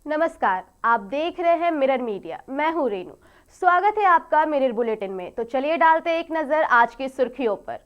नमस्कार, आप देख रहे हैं मिरर मीडिया। मैं हूं रेनू। स्वागत है आपका मिरर बुलेटिन में। तो चलिए डालते हैं एक नजर आज की सुर्खियों पर।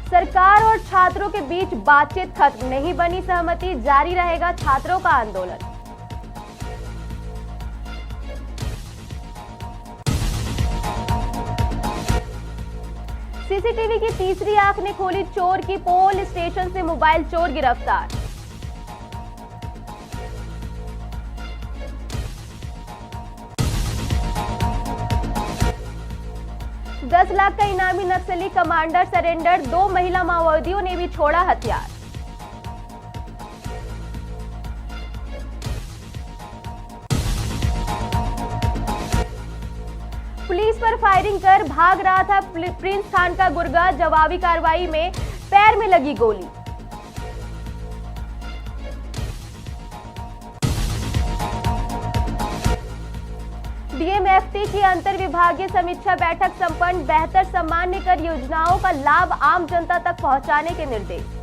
सरकार और छात्रों के बीच बातचीत खत्म, नहीं बनी सहमति, जारी रहेगा छात्रों का आंदोलन। सीसीटीवी की तीसरी आंख ने खोली चोर की पोल, स्टेशन से मोबाइल चोर गिरफ्तार। $10 लाख का इनामी नक्सली कमांडर सरेंडर, 2 महिला माओवादियों ने भी छोड़ा हथियार। पुलिस पर फायरिंग कर भाग रहा था प्रिंस खान का गुर्गा, जवाबी कार्रवाई में पैर में लगी गोली। डीएमएफटी की अंतर विभागीय समीक्षा बैठक संपन्न, बेहतर सामान्य कर योजनाओं का लाभ आम जनता तक पहुंचाने के निर्देश।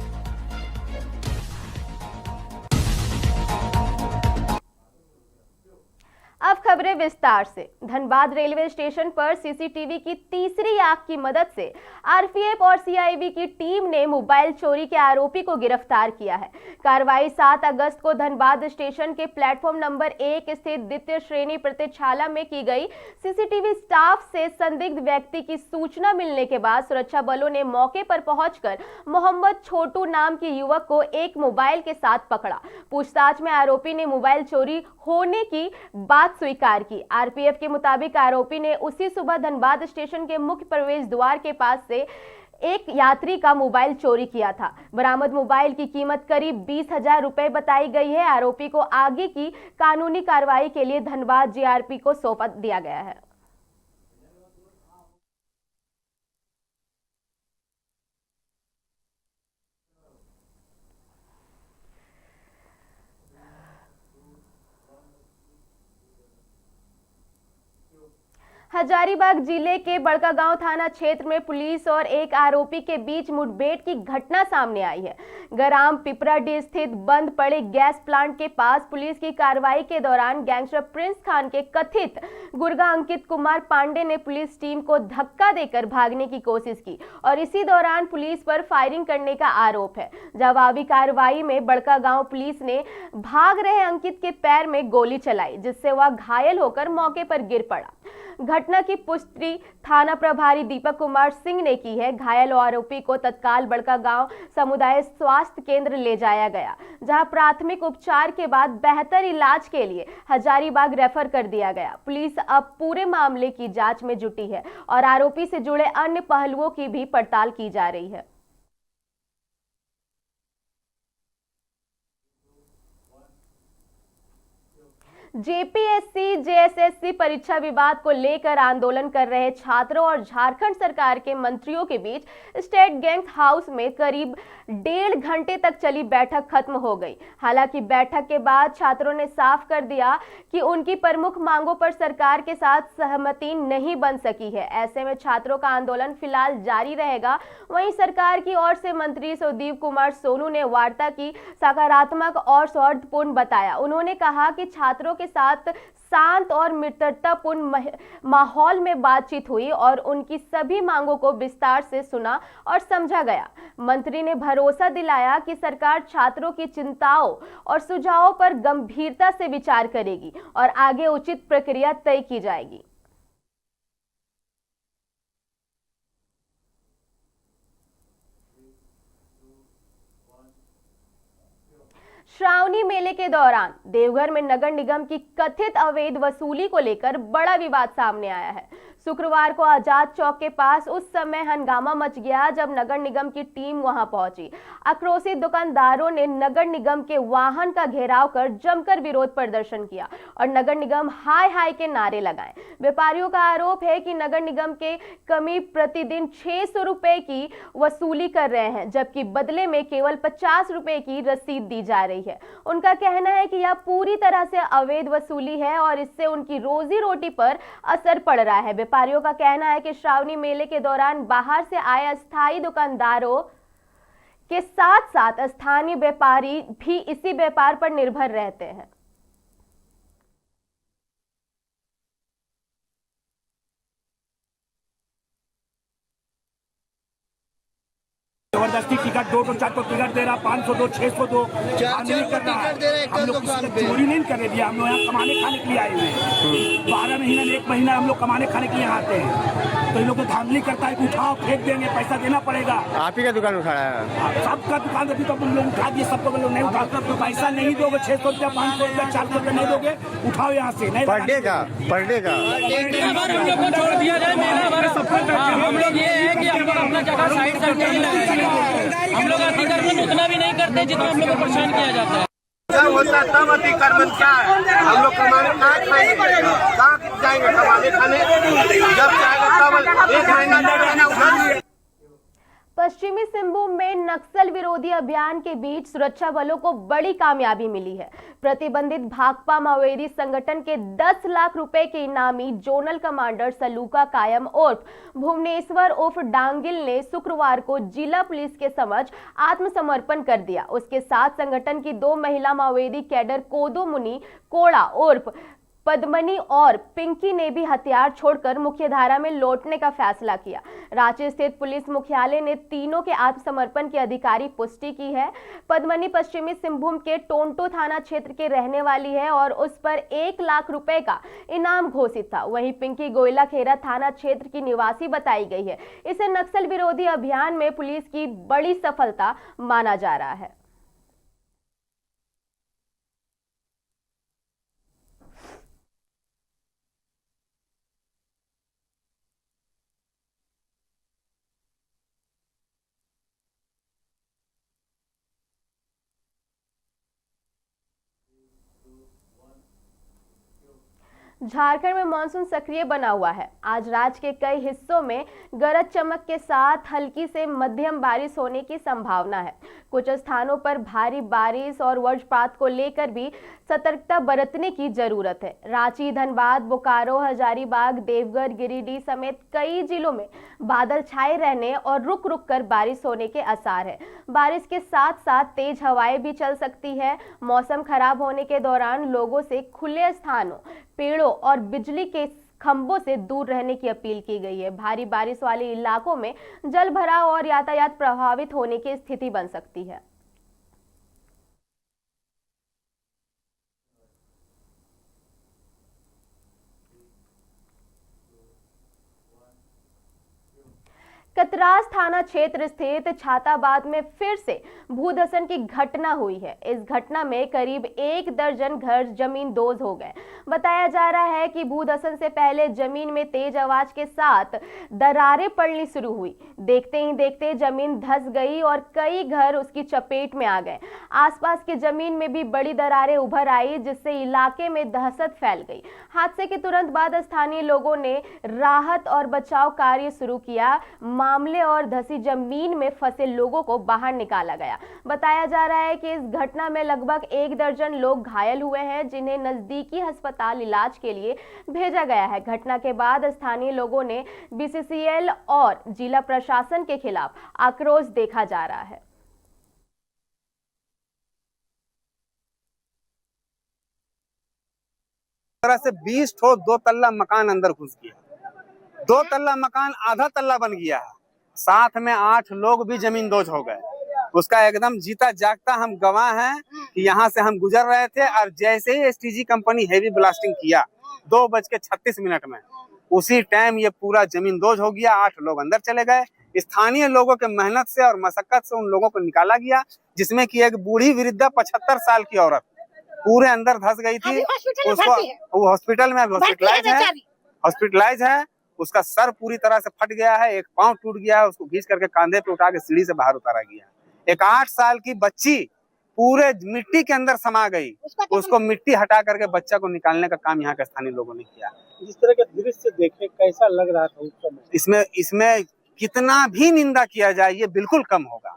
अब खबरें विस्तार से। धनबाद रेलवे स्टेशन पर सीसीटीवी की तीसरी आंख की मदद से आरपीएफ और सीआईबी की टीम ने मोबाइल चोरी के आरोपी को गिरफ्तार किया है। कार्रवाई 7 अगस्त को धनबाद स्टेशन के प्लेटफॉर्म नंबर 1 स्थित द्वितीय श्रेणी प्रतीक्षालय में की गई। सीसीटीवी स्टाफ से संदिग्ध व्यक्ति की सूचना मिलने के बाद सुरक्षा बलों ने मौके पर पहुंचकर मोहम्मद छोटू नाम के युवक को एक मोबाइल के साथ पकड़ा। पूछताछ में आरोपी ने मोबाइल चोरी होने की बात स्वीकार की। आरपीएफ के मुताबिक आरोपी ने उसी सुबह धनबाद स्टेशन के मुख्य प्रवेश द्वार के पास से एक यात्री का मोबाइल चोरी किया था। बरामद मोबाइल की कीमत करीब 20,000 रुपए बताई गई है। आरोपी को आगे की कानूनी कार्रवाई के लिए धनबाद जीआरपी को सौंप दिया गया है। हजारीबाग जिले के बड़कागांव थाना क्षेत्र में पुलिस और एक आरोपी के बीच मुठभेड़ की घटना सामने आई है। ग्राम पिपराडीह स्थित बंद पड़े गैस प्लांट के पास पुलिस की कार्रवाई के दौरान गैंगस्टर प्रिंस खान के कथित गुर्गा अंकित कुमार पांडे ने पुलिस टीम को धक्का देकर भागने की कोशिश की और इसी दौरान पुलिस पर फायरिंग करने का आरोप है। जवाबी कार्रवाई में बड़कागांव पुलिस ने भाग रहे अंकित के पैर में गोली चलाई, जिससे वह घायल होकर मौके पर गिर पड़ा। घटना की पुष्टि थाना प्रभारी दीपक कुमार सिंह ने की है। घायल आरोपी को तत्काल बड़कागांव समुदाय स्वास्थ्य केंद्र ले जाया गया, जहां प्राथमिक उपचार के बाद बेहतर इलाज के लिए हजारीबाग रेफर कर दिया गया। पुलिस अब पूरे मामले की जांच में जुटी है और आरोपी से जुड़े अन्य पहलुओं की भी पड़ताल की जा रही है। जेपीएससी जेएसएससी परीक्षा विवाद को लेकर आंदोलन कर रहे छात्रों और झारखंड सरकार के मंत्रियों के बीच स्टेट गेस्ट हाउस में करीब 1.5 घंटे तक चली बैठक खत्म हो गई। हालांकि बैठक के बाद छात्रों ने साफ कर दिया कि उनकी प्रमुख मांगों पर सरकार के साथ सहमति नहीं बन सकी है। ऐसे में छात्रों का आंदोलन फिलहाल जारी रहेगा। वहीं सरकार की ओर से मंत्री सुदीप कुमार सोनू ने वार्ता की सकारात्मक और सौहार्दपूर्ण बताया। उन्होंने कहा कि छात्रों के साथ शांत और मित्रतापूर्ण माहौल में बातचीत हुई और उनकी सभी मांगों को विस्तार से सुना और समझा गया। मंत्री ने भरोसा दिलाया कि सरकार छात्रों की चिंताओं और सुझावों पर गंभीरता से विचार करेगी और आगे उचित प्रक्रिया तय की जाएगी। श्रावणी मेले के दौरान देवघर में नगर निगम की कथित अवैध वसूली को लेकर बड़ा विवाद सामने आया है। शुक्रवार को आजाद चौक के पास उस समय हंगामा मच गया जब नगर निगम की टीम वहां पहुंची। आक्रोशित दुकानदारों ने नगर निगम के वाहन का घेराव कर जमकर विरोध प्रदर्शन किया और नगर निगम हाय हाय के नारे लगाए। व्यापारियों का आरोप है कि नगर निगम के कमी प्रतिदिन 600 रुपए की वसूली कर रहे हैं, जबकि बदले में केवल 50 रुपए की रसीद दी जा रही है। उनका कहना है कि यह पूरी तरह से अवैध वसूली है और इससे उनकी रोजी रोटी पर असर पड़ रहा है। व्यापारियों का कहना है कि श्रावणी मेले के दौरान बाहर से आए अस्थायी दुकानदारों के साथ साथ स्थानीय व्यापारी भी इसी व्यापार पर निर्भर रहते हैं। जबरदस्ती टिकट 200 400 टिकट दे रहा, 500 दो 600 दो नहीं कर रहा है। हम लोग चोरी नहीं करने दिया, हम लोग यहाँ कमाने खाने के लिए आए हुए हैं। 12 महीना में 1 महीना हम लोग कमाने खाने के लिए आते हैं। तो इन लोग को धांधली करता है कि उठाओ फेंक देंगे, पैसा देना पड़ेगा। आप ही का दुकान उठाया है? सबका दुकान अभी तो हम लोग उठा दिए, सबको लोग नहीं उठा, तो पैसा नहीं दोगे 600 रुपया 500 रुपया 400 रुपया नहीं दोगे, उठाओ यहाँ से। नहीं पर डे का हम लोग को छोड़ दिया जाए, हम लोग ये है कि अपना जगह साइड करके हम लोग अतिक्रमण उतना भी नहीं करते जितना हम लोग को परेशान किया जाता है। जब होता है तब अतिक्रमण क्या है? हम लोग कमाने कहाँ खाएंगे, कहाँ जाएंगे कमाने खाने? जब जाएगा तब 1 महीना 1.5 महीना उधर। पश्चिमी सिंहभूम में नक्सल विरोधी अभियान के बीच सुरक्षा बलों को बड़ी कामयाबी मिली है। प्रतिबंधित भाकपा माओवादी संगठन के 10 लाख रुपए के इनामी जोनल कमांडर सलूका कायम उर्फ भुवनेश्वर उर्फ डांगिल ने शुक्रवार को जिला पुलिस के समक्ष आत्मसमर्पण कर दिया। उसके साथ संगठन की 2 महिला माओवादी कैडर कोदो मुनि कोड़ा उर्फ पद्मनी और पिंकी ने भी हथियार छोड़कर मुख्यधारा में लौटने का फैसला किया। रांची स्थित पुलिस मुख्यालय ने तीनों के आत्मसमर्पण की आधिकारिक पुष्टि की है। पद्मनी पश्चिमी सिंहभूम के टोंटो थाना क्षेत्र के रहने वाली है और उस पर 1 लाख रुपए का इनाम घोषित था। वहीं पिंकी गोयला खेरा थाना क्षेत्र की निवासी बताई गई है। इसे नक्सल विरोधी अभियान में पुलिस की बड़ी सफलता माना जा रहा है। झारखंड में मानसून सक्रिय बना हुआ है। आज राज्य के कई हिस्सों में गरज चमक के साथ हल्की से मध्यम बारिश होने की संभावना है। कुछ स्थानों पर भारी बारिश और वज्रपात को लेकर भी सतर्कता बरतने की जरूरत है। रांची, धनबाद, बोकारो, हजारीबाग, देवघर, गिरिडीह समेत कई जिलों में बादल छाए रहने और रुक रुक कर बारिश होने के आसार है। बारिश के साथ साथ तेज हवाएं भी चल सकती है। मौसम खराब होने के दौरान लोगों से खुले स्थानों, पेड़ों और बिजली के खंभों से दूर रहने की अपील की गई है। भारी बारिश वाले इलाकों में जल भराव और यातायात प्रभावित होने की स्थिति बन सकती है। कतरास थाना क्षेत्र स्थित छाताबाद में फिर से भूधसन की घटना हुई है। इस घटना में करीब 1 दर्जन घर जमींदोज हो गए। बताया जा रहा है कि भूधसन से पहले जमीन में तेज आवाज के साथ दरारें पड़नी शुरू हुई। देखते ही देखते जमीन धंस गई और कई घर उसकी चपेट में आ गए। आसपास की जमीन में भी बड़ी दरारें उभर आई, जिससे इलाके में दहशत फैल गई। हादसे के तुरंत बाद स्थानीय लोगों ने राहत और बचाव कार्य शुरू किया। मामले और धसी जमीन में फंसे लोगों को बाहर निकाला गया। बताया जा रहा है कि इस घटना में लगभग 1 दर्जन लोग घायल हुए हैं, जिन्हें नजदीकी अस्पताल इलाज के लिए भेजा गया है। घटना के बाद स्थानीय लोगों ने बीसीसीएल और जिला प्रशासन के खिलाफ आक्रोश देखा जा रहा है। तरह से 20 ठो 2 तल्ला मकान अंदर घुस गया। 2 तल्ला मकान आधा तल्ला बन गया है। साथ में 8 लोग भी जमींदोज हो गए। उसका एकदम जीता जागता हम गवाह हैं कि यहाँ से हम गुजर रहे थे और जैसे ही एसटीजी कंपनी हेवी ब्लास्टिंग किया 2:36 में, उसी टाइम ये पूरा जमींदोज हो गया। 8 लोग अंदर चले गए। स्थानीय लोगों के मेहनत से और मशक्कत से उन लोगों को निकाला गया, जिसमें कि एक बूढ़ी वृद्धा 75 साल की औरत पूरे अंदर धंस गई थी। उसको वो हॉस्पिटल में हॉस्पिटलाइज है। उसका सर पूरी तरह से फट गया है, एक पांव टूट गया है। उसको खींच करके कांधे पे उठा के सीढ़ी से बाहर उतारा गया। एक 8 साल की बच्ची पूरे मिट्टी के अंदर समा गई। उसको मिट्टी हटा करके बच्चा को निकालने का काम यहाँ के स्थानीय लोगों ने किया। जिस तरह के दृश्य देखे कैसा लग रहा था उस समय? इसमें कितना भी निंदा किया जाए ये बिल्कुल कम होगा।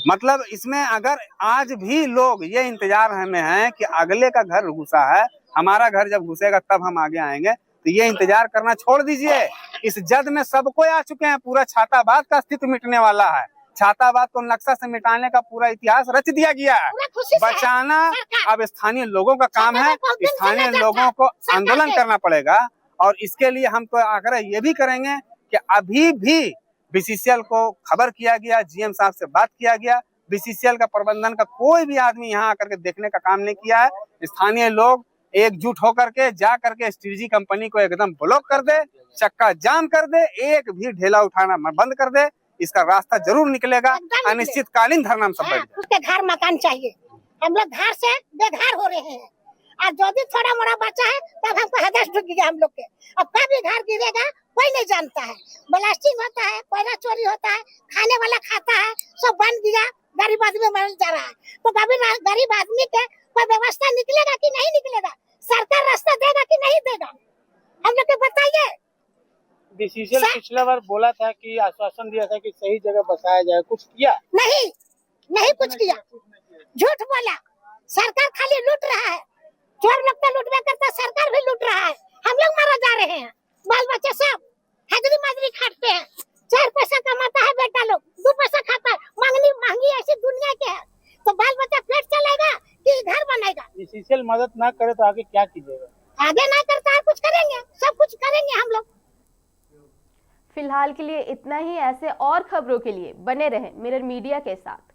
मतलब इसमें अगर आज भी लोग ये इंतजार में हैं कि अगले का घर घुसा है, हमारा घर जब घुसेगा तब हम आगे आएंगे, तो ये इंतजार करना छोड़ दीजिए। इस जद में सबको आ चुके हैं। पूरा छाताबाद का अस्तित्व मिटने वाला है। छातावाद को नक्शा से मिटाने का पूरा इतिहास रच दिया गया है। बचाना अब स्थानीय लोगों का काम है। स्थानीय लोगों को आंदोलन करना पड़ेगा और इसके लिए हम तो आग्रह ये भी करेंगे कि अभी भी बीसीसीएल को खबर किया गया, जीएम साहब से बात किया गया, बीसीसीएल का प्रबंधन का कोई भी आदमी यहाँ आकर के देखने का काम नहीं किया है। स्थानीय लोग एकजुट होकर के जा करके एसटीजी कंपनी को एकदम ब्लॉक कर दे, चक्का जाम कर दे, एक भी ढेला उठाना बंद कर दे, इसका रास्ता जरूर निकलेगा। अनिश्चितकालीन धरना हम सब बैठ जाएंगे। उसके घर मकान चाहिए, हम लोग घर से बेघर हो रहे हैं और जो भी थोड़ा मोड़ा बचा है तब हमको हदस ढुक गया हम लोग के। अब कभी घर गिरेगा कोई नहीं जानता है। ब्लास्टिंग होता है, कोयला चोरी होता है, खाने वाला खाता है, सब बन गया, गरीब आदमी मर जा रहा है। तो कभी गरीब आदमी के कोई व्यवस्था निकलेगा कि नहीं निकलेगा? सरकार रास्ता देगा कि नहीं देगा? हम लोग के बताइए। बीसीसीएल पिछला बार बोला था कि आश्वासन दिया था कि सही जगह बसाया जाए, कुछ किया नहीं कुछ किया, झूठ बोला। सरकार खाली लूट रहा है, चोर लोग तो लूटवा करता, सरकार भी लूट रहा है। हम लोग मारा जा रहे हैं, बाल बच्चे सब हाजरी माजरी खाते हैं। 4 पैसा कमाता है बेटा लोग, 2 पैसा खाता है। मांगनी महंगी ऐसी दुनिया के है, तो बाल बच्चा पेट चलेगा कि घर बनेगा? बीसीसीएल मदद ना करे तो आगे क्या कीजिएगा? आगे ना करता है, कुछ करेंगे, सब कुछ करेंगे हम लोग। फिलहाल के लिए इतना ही। ऐसे और खबरों के लिए बने रहें मिरर मीडिया के साथ।